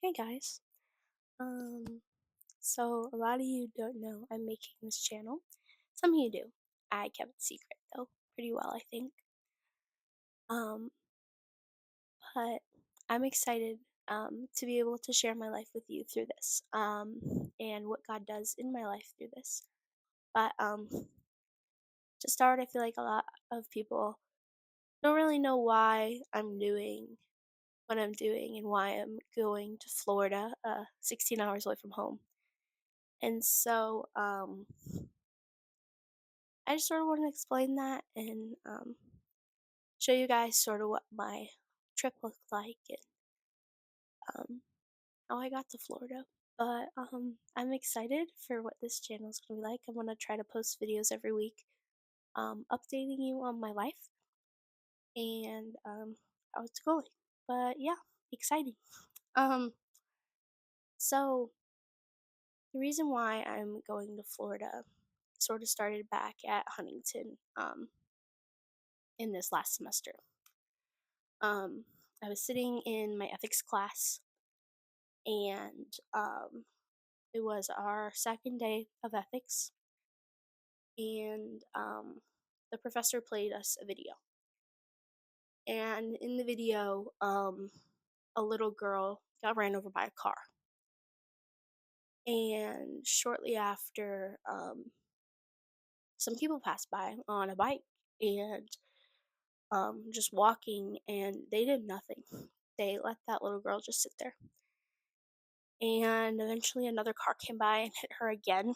Hey guys. Um, so a lot of you don't know I'm making this channel. Some of you do. I kept it secret though, pretty well, I think. Um, but I'm excited to be able to share my life with you through this. And what God does in my life through this. But to start, I feel like a lot of people don't really know why I'm doing what I'm doing and why I'm going to Florida, 16 hours away from home. And so, I just sort of want to explain that and show you guys sort of what my trip looked like and um, how I got to Florida. But I'm excited for what this channel is going to be like. I'm going to try to post videos every week, updating you on my life and how it's going. But yeah, exciting. Um, so the reason why I'm going to Florida sort of started back at Huntington in this last semester. Um, I was sitting in my ethics class, and it was our second day of ethics, and the professor played us a video. And in the video, a little girl got ran over by a car. And shortly after, some people passed by on a bike and just walking, and they did nothing. They let that little girl just sit there. And eventually another car came by and hit her again,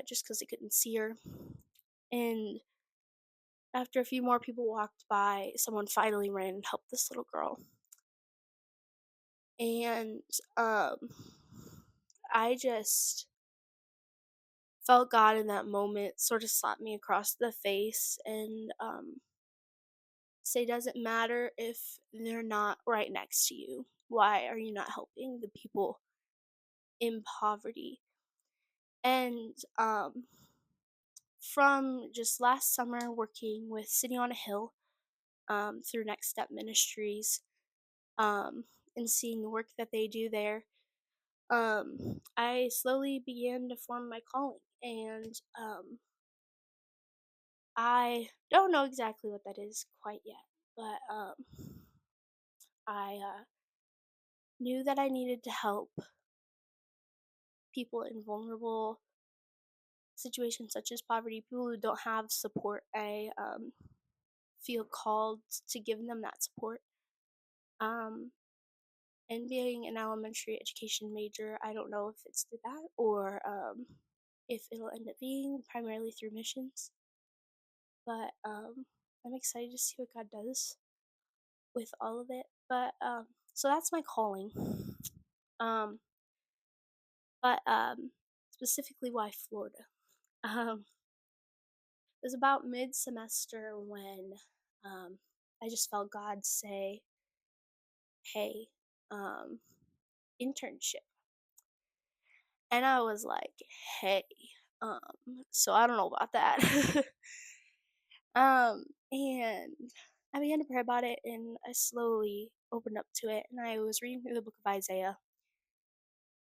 just because they couldn't see her. And after a few more people walked by, someone finally ran and helped this little girl. And I just felt God in that moment sort of slap me across the face and say, doesn't matter if they're not right next to you. Why are you not helping the people in poverty? And from just last summer working with City on a Hill through Next Step Ministries um, and seeing the work that they do there, I slowly began to form my calling. And I don't know exactly what that is quite yet, but I knew that I needed to help people in vulnerable situations such as poverty, people who don't have support. I feel called to give them that support. Um, and being an elementary education major, I don't know if it's through that or if it'll end up being primarily through missions. But I'm excited to see what God does with all of it. But so that's my calling. Um, but specifically, why Florida? It was about mid semester when I just felt God say, "Hey, um, internship." And I was like, "Hey, so I don't know about that." And I began to pray about it, and I slowly opened up to it, and I was reading through the book of Isaiah,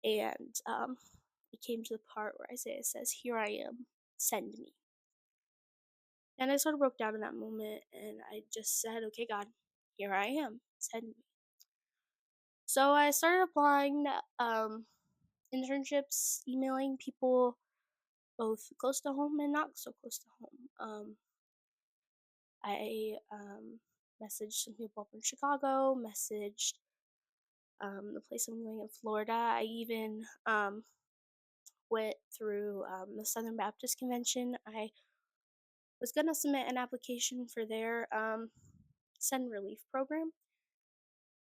and it came to the part where Isaiah says, "Here I am, send me." And I sort of broke down in that moment, and I just said, "Okay, God, here I am, send me." So I started applying internships, emailing people both close to home and not so close to home. I messaged some people up in Chicago, messaged the place I'm going in Florida. I even went through the Southern Baptist Convention. I was going to submit an application for their Send Relief program,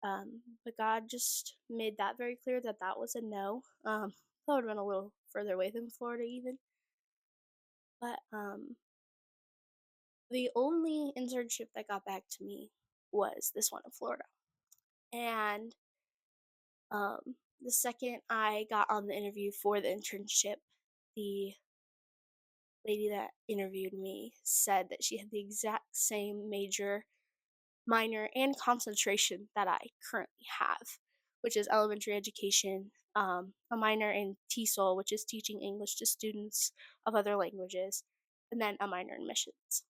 but God just made that very clear that that was a no. That would have been a little further away than Florida, even. But the only internship that got back to me was this one in Florida. And the second I got on the interview for the internship, the lady that interviewed me said that she had the exact same major, minor, and concentration that I currently have. which is elementary education, a minor in TESOL, which is teaching English to students of other languages, and then a minor in missions,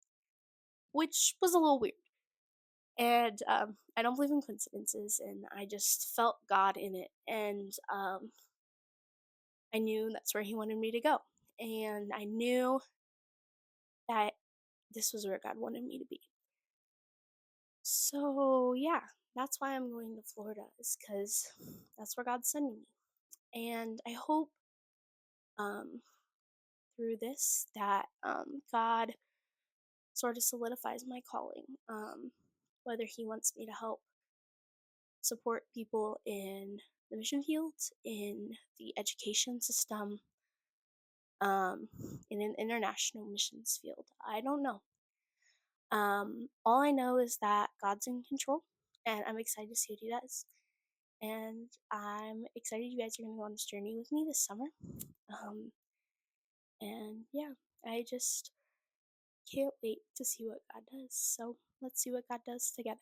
which was a little weird. And I don't believe in coincidences, and I just felt God in it, and I knew that's where He wanted me to go, and I knew that this was where God wanted me to be. So yeah, that's why I'm going to Florida, is because that's where God's sending me, and I hope um, through this that God sort of solidifies my calling. Whether He wants me to help support people in the mission field, in the education system, in an international missions field. I don't know. All I know is that God's in control, and I'm excited to see what He does. And I'm excited you guys are going to go on this journey with me this summer. Um, and yeah, I just can't wait to see what God does. So let's see what God does together.